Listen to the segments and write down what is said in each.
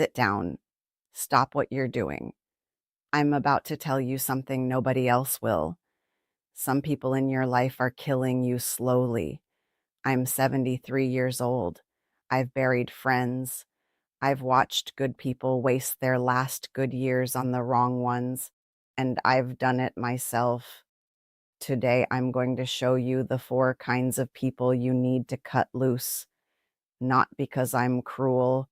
Sit down. Stop what you're doing. I'm about to tell you something nobody else will. Some people in your life are killing you slowly. I'm 73 years old. I've buried friends. I've watched good people waste their last good years on the wrong ones, and I've done it myself. Today, I'm going to show you the 4 kinds of people you need to cut loose. Not because I'm cruel,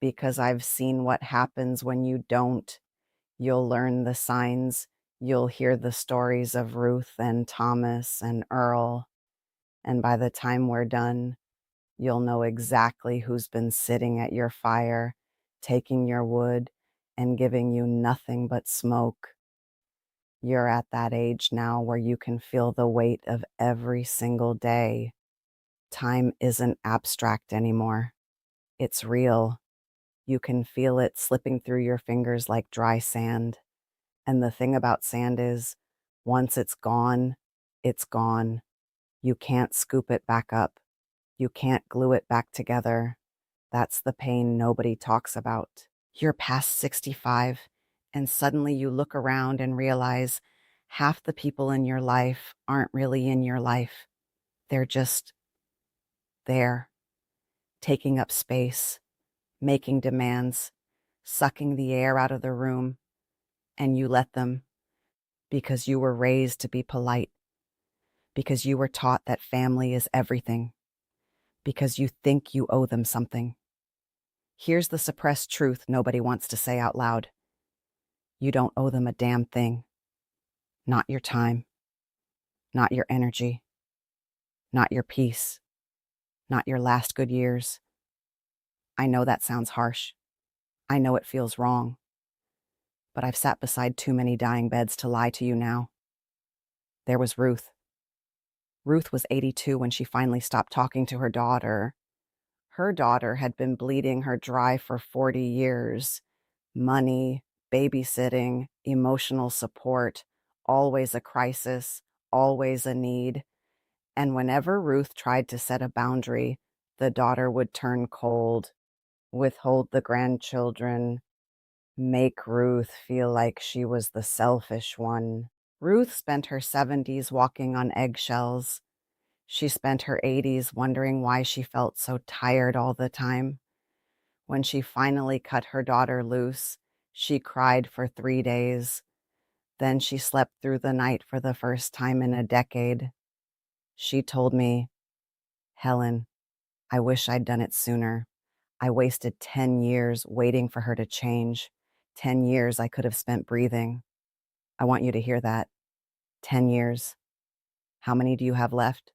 because I've seen what happens when you don't. You'll learn the signs. You'll hear the stories of Ruth and Thomas and Earl. And by the time we're done, you'll know exactly who's been sitting at your fire, taking your wood, and giving you nothing but smoke. You're at that age now where you can feel the weight of every single day. Time isn't abstract anymore. It's real. You can feel it slipping through your fingers like dry sand. And the thing about sand is, once it's gone, it's gone. You can't scoop it back up. You can't glue it back together. That's the pain nobody talks about. You're past 65, and suddenly you look around and realize half the people in your life aren't really in your life. They're just there, taking up space, making demands, sucking the air out of the room, and you let them because you were raised to be polite, because you were taught that family is everything, because you think you owe them something. Here's the suppressed truth nobody wants to say out loud. You don't owe them a damn thing. Not your time, not your energy, not your peace, not your last good years. I know that sounds harsh. I know it feels wrong. But I've sat beside too many dying beds to lie to you now. There was Ruth. Ruth was 82 when she finally stopped talking to her daughter. Her daughter had been bleeding her dry for 40 years. Money, babysitting, emotional support, always a crisis, always a need. And whenever Ruth tried to set a boundary, the daughter would turn cold, withhold the grandchildren, make Ruth feel like she was the selfish one. Ruth spent her 70s walking on eggshells. She spent her 80s wondering why she felt so tired all the time. When she finally cut her daughter loose, she cried for 3 days. Then she slept through the night for the first time in a decade. She told me, "Helen, I wish I'd done it sooner. I wasted 10 years waiting for her to change. 10 years I could have spent breathing." I want you to hear that. 10 years. How many do you have left?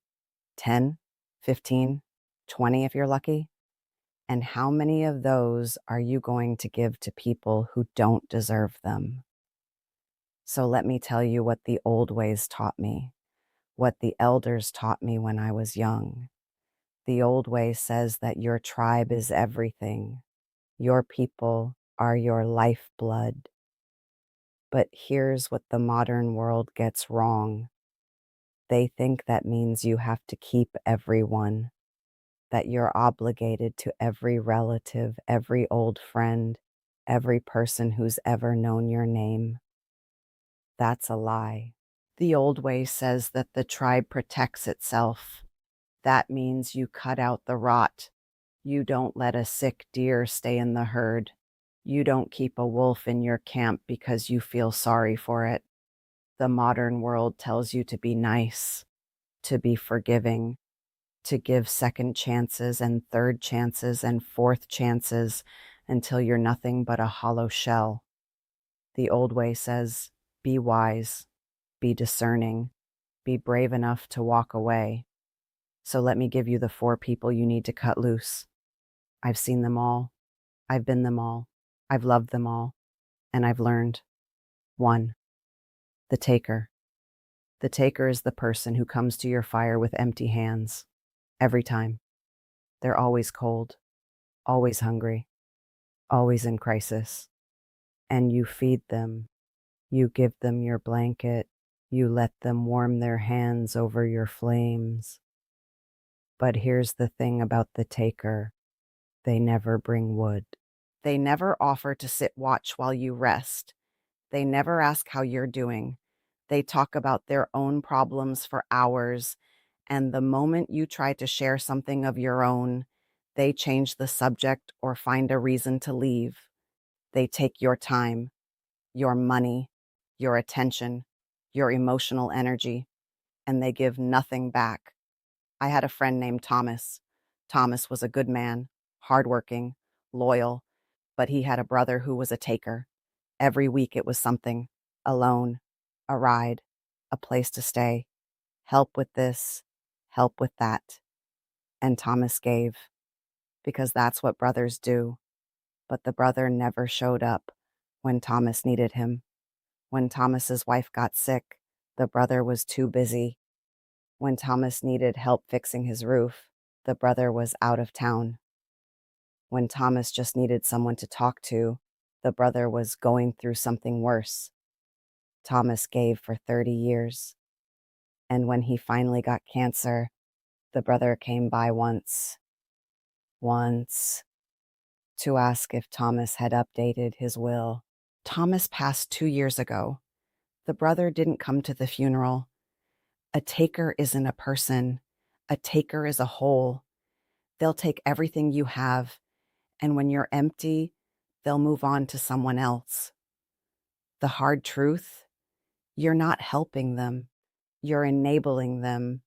10? 15? 20 if you're lucky? And how many of those are you going to give to people who don't deserve them? So let me tell you what the old ways taught me, what the elders taught me when I was young. The old way says that your tribe is everything. Your people are your lifeblood. But here's what the modern world gets wrong. They think that means you have to keep everyone, that you're obligated to every relative, every old friend, every person who's ever known your name. That's a lie. The old way says that the tribe protects itself. That means you cut out the rot. You don't let a sick deer stay in the herd. You don't keep a wolf in your camp because you feel sorry for it. The modern world tells you to be nice, to be forgiving, to give second chances and third chances and fourth chances until you're nothing but a hollow shell. The old way says, be wise, be discerning, be brave enough to walk away. So let me give you the 4 people you need to cut loose. I've seen them all. I've been them all. I've loved them all. And I've learned. 1. The taker. The taker is the person who comes to your fire with empty hands. Every time. They're always cold, always hungry, always in crisis. And you feed them. You give them your blanket. You let them warm their hands over your flames. But here's the thing about the taker. They never bring wood. They never offer to sit watch while you rest. They never ask how you're doing. They talk about their own problems for hours, and the moment you try to share something of your own, they change the subject or find a reason to leave. They take your time, your money, your attention, your emotional energy, and they give nothing back. I had a friend named Thomas. Thomas was a good man, hardworking, loyal, but he had a brother who was a taker. Every week it was something: a loan, a ride, a place to stay, help with this, help with that. And Thomas gave, because that's what brothers do. But the brother never showed up when Thomas needed him. When Thomas's wife got sick, the brother was too busy. When Thomas needed help fixing his roof, the brother was out of town. When Thomas just needed someone to talk to, the brother was going through something worse. Thomas gave for 30 years. And when he finally got cancer, the brother came by once, to ask if Thomas had updated his will. Thomas passed 2 years ago. The brother didn't come to the funeral. A taker isn't a person. A taker is a whole. They'll take everything you have, and when you're empty, they'll move on to someone else. The hard truth: you're not helping them. You're enabling them,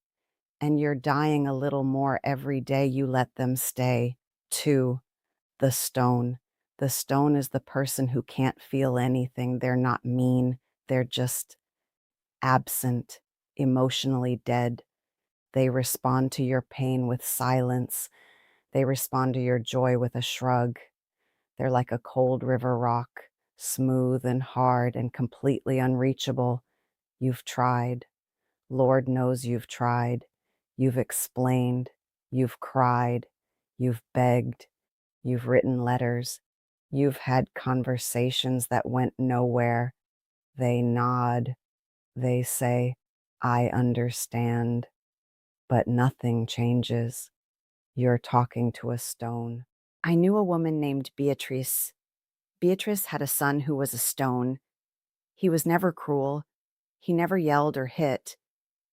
and you're dying a little more every day you let them stay. 2. The stone. The stone is the person who can't feel anything. They're not mean. They're just absent, emotionally dead. They respond to your pain with silence. They respond to your joy with a shrug. They're like a cold river rock, smooth and hard and completely unreachable. You've tried. Lord knows you've tried. You've explained. You've cried. You've begged. You've written letters. You've had conversations that went nowhere. They nod. They say, "I understand." But nothing changes. You're talking to a stone. I knew a woman named Beatrice. Beatrice had a son who was a stone. He was never cruel. He never yelled or hit.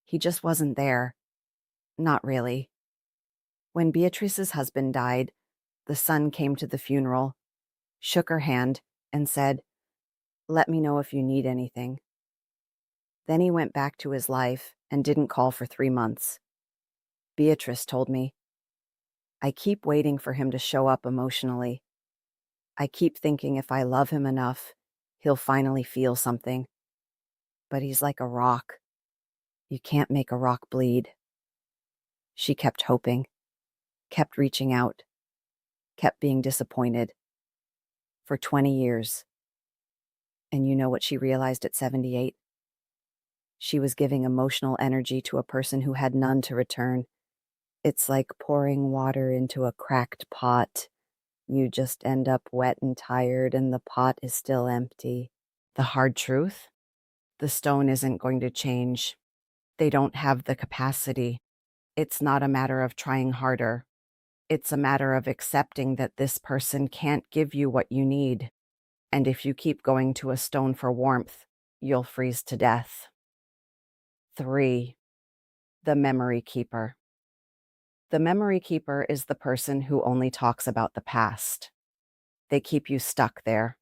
He just wasn't there. Not really. When Beatrice's husband died, the son came to the funeral, shook her hand, and said, "Let me know if you need anything." Then he went back to his life and didn't call for 3 months. Beatrice told me, "I keep waiting for him to show up emotionally. I keep thinking if I love him enough, he'll finally feel something. But he's like a rock. You can't make a rock bleed." She kept hoping, kept reaching out, kept being disappointed. For 20 years. And you know what she realized at 78? She was giving emotional energy to a person who had none to return. It's like pouring water into a cracked pot. You just end up wet and tired, and the pot is still empty. The hard truth? The stone isn't going to change. They don't have the capacity. It's not a matter of trying harder. It's a matter of accepting that this person can't give you what you need. And if you keep going to a stone for warmth, you'll freeze to death. 3. The memory keeper. The memory keeper is the person who only talks about the past. They keep you stuck there.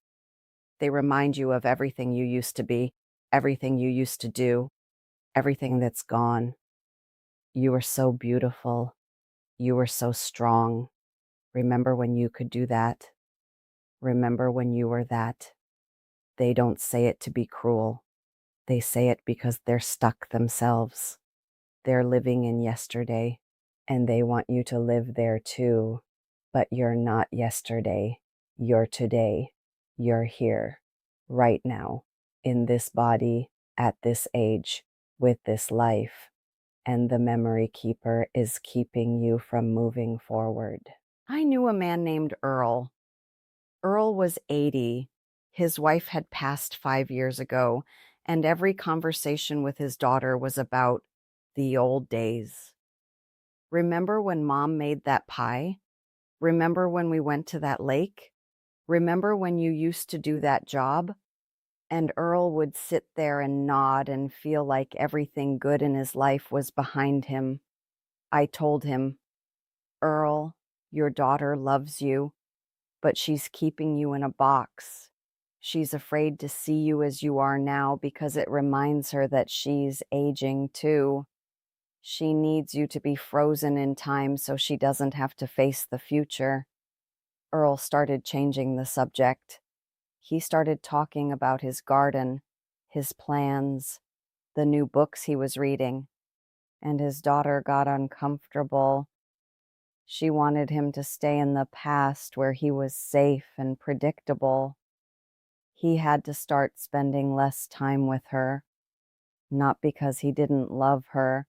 They remind you of everything you used to be, everything you used to do, everything that's gone. You were so beautiful. You were so strong. Remember when you could do that? Remember when you were that? They don't say it to be cruel. They say it because they're stuck themselves. They're living in yesterday, and they want you to live there too. But you're not yesterday. You're today. You're here, right now, in this body, at this age, with this life. And the memory keeper is keeping you from moving forward. I knew a man named Earl. Earl was 80. His wife had passed 5 years ago, and every conversation with his daughter was about the old days. "Remember when Mom made that pie? Remember when we went to that lake? Remember when you used to do that job? And Earl would sit there and nod and feel like everything good in his life was behind him. I told him, Earl, your daughter loves you, but she's keeping you in a box. She's afraid to see you as you are now because it reminds her that she's aging too. She needs you to be frozen in time so she doesn't have to face the future. Earl started changing the subject. He started talking about his garden, his plans, the new books he was reading, and his daughter got uncomfortable. She wanted him to stay in the past where he was safe and predictable. He had to start spending less time with her, not because he didn't love her,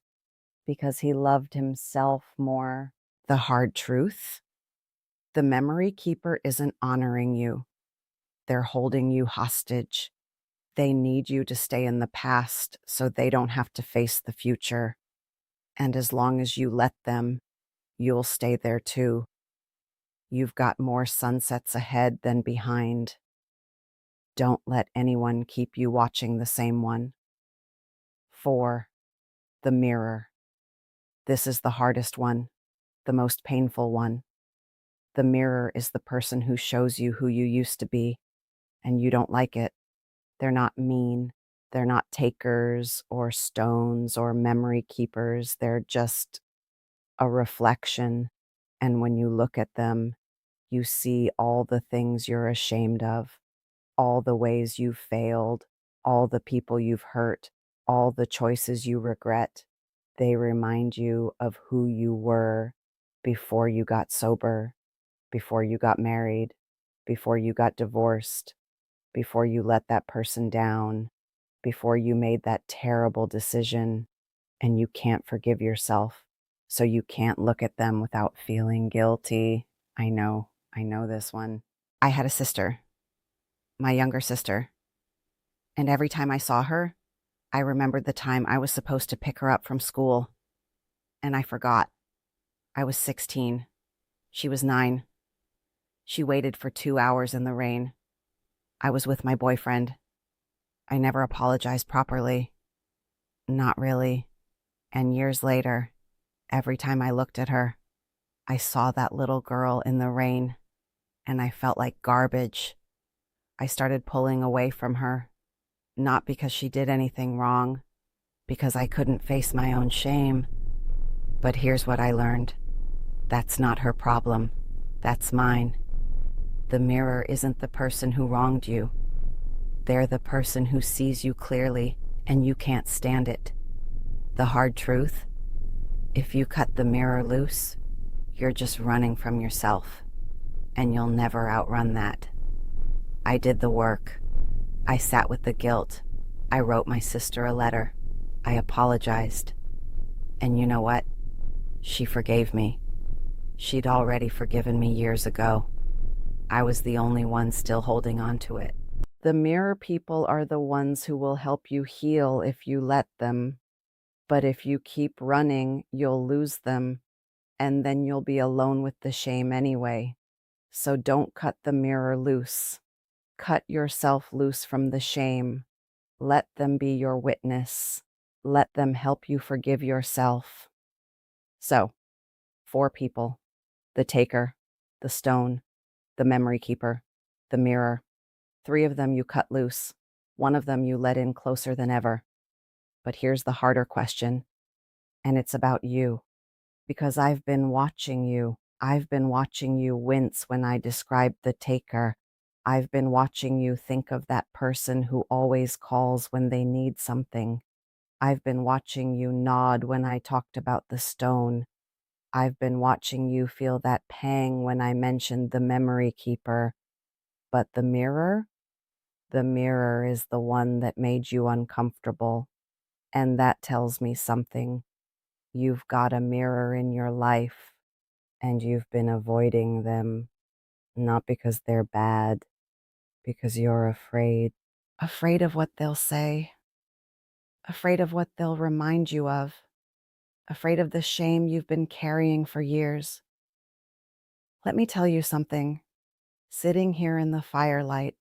because he loved himself more. The hard truth? The memory keeper isn't honoring you. They're holding you hostage. They need you to stay in the past so they don't have to face the future. And as long as you let them, you'll stay there too. You've got more sunsets ahead than behind. Don't let anyone keep you watching the same one. 4. The mirror. This is the hardest one, the most painful one. The mirror is the person who shows you who you used to be, and you don't like it. They're not mean. They're not takers or stones or memory keepers. They're just a reflection. And when you look at them, you see all the things you're ashamed of, all the ways you've failed, all the people you've hurt, all the choices you regret. They remind you of who you were before you got sober, before you got married, before you got divorced, before you let that person down, before you made that terrible decision, and you can't forgive yourself, so you can't look at them without feeling guilty. I know this one. I had a sister, my younger sister, and every time I saw her, I remembered the time I was supposed to pick her up from school, and I forgot. I was 16. She was 9. She waited for 2 hours in the rain. I was with my boyfriend. I never apologized properly. Not really. And years later, every time I looked at her, I saw that little girl in the rain, and I felt like garbage. I started pulling away from her, not because she did anything wrong, because I couldn't face my own shame. But here's what I learned. That's not her problem. That's mine. The mirror isn't the person who wronged you. They're the person who sees you clearly, and you can't stand it. The hard truth? If you cut the mirror loose, you're just running from yourself, and you'll never outrun that. I did the work. I sat with the guilt. I wrote my sister a letter. I apologized. And you know what? She forgave me. She'd already forgiven me years ago. I was the only one still holding on to it. The mirror people are the ones who will help you heal if you let them. But if you keep running, you'll lose them, and then you'll be alone with the shame anyway. So don't cut the mirror loose. Cut yourself loose from the shame. Let them be your witness. Let them help you forgive yourself. So, 4 people: the taker, the stone, the memory keeper, the mirror. 3 of them you cut loose. 1 of them you let in closer than ever. But here's the harder question, and it's about you. Because I've been watching you. I've been watching you wince when I described the taker. I've been watching you think of that person who always calls when they need something. I've been watching you nod when I talked about the stone. I've been watching you feel that pang when I mentioned the memory keeper. But the mirror is the one that made you uncomfortable. And that tells me something. You've got a mirror in your life, and you've been avoiding them, not because they're bad, because you're afraid. Afraid of what they'll say, afraid of what they'll remind you of, afraid of the shame you've been carrying for years. Let me tell you something. sitting here in the firelight.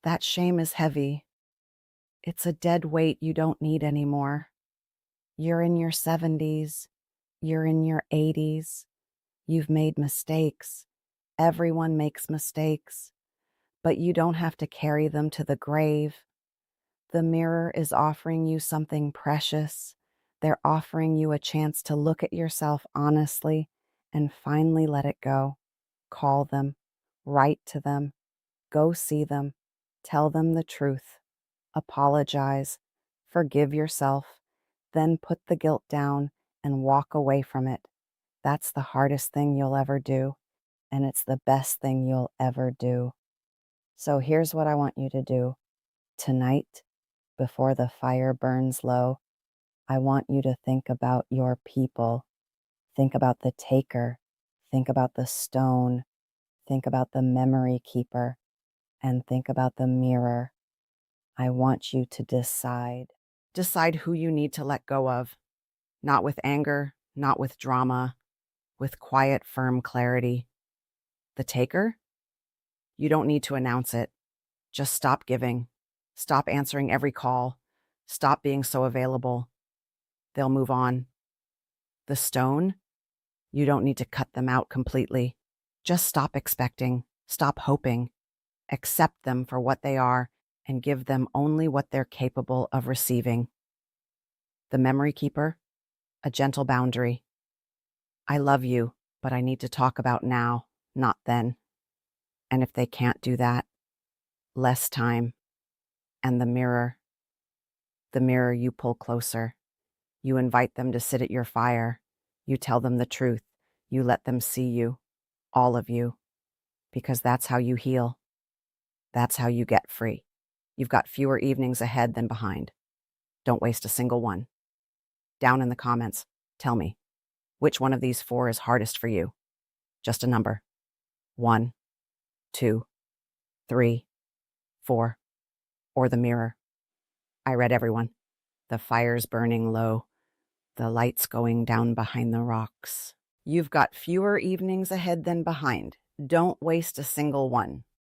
That shame is heavy. It's a dead weight you don't need anymore. You're in your 70s. You're in your 80s. You've made mistakes. Everyone makes mistakes, but you don't have to carry them to the grave. The mirror is offering you something precious. They're offering you a chance to look at yourself honestly and finally let it go. Call them, write to them, go see them, tell them the truth, apologize, forgive yourself, then put the guilt down and walk away from it. That's the hardest thing you'll ever do, and it's the best thing you'll ever do. So here's what I want you to do. Tonight, before the fire burns low, I want you to think about your people. Think about the taker. Think about the stone. Think about the memory keeper. And think about the mirror. I want you to decide. Decide who you need to let go of. Not with anger, not with drama, with quiet, firm clarity. The taker? You don't need to announce it. Just stop giving. Stop answering every call. Stop being so available. They'll move on. The stone? You don't need to cut them out completely. Just stop expecting. Stop hoping. Accept them for what they are and give them only what they're capable of receiving. The memory keeper? A gentle boundary. I love you, but I need to talk about now, not then. And if they can't do that, less time. And the mirror you pull closer. You invite them to sit at your fire. You tell them the truth. You let them see you, all of you, because that's how you heal. That's how you get free. You've got fewer evenings ahead than behind. Don't waste a single one. Down in the comments, tell me, which one of these 4 is hardest for you? Just a number. 1, 2, 3, 4, or the mirror. I read everyone. The fire's burning low. The light's going down behind the rocks. You've got fewer evenings ahead than behind. Don't waste a single one.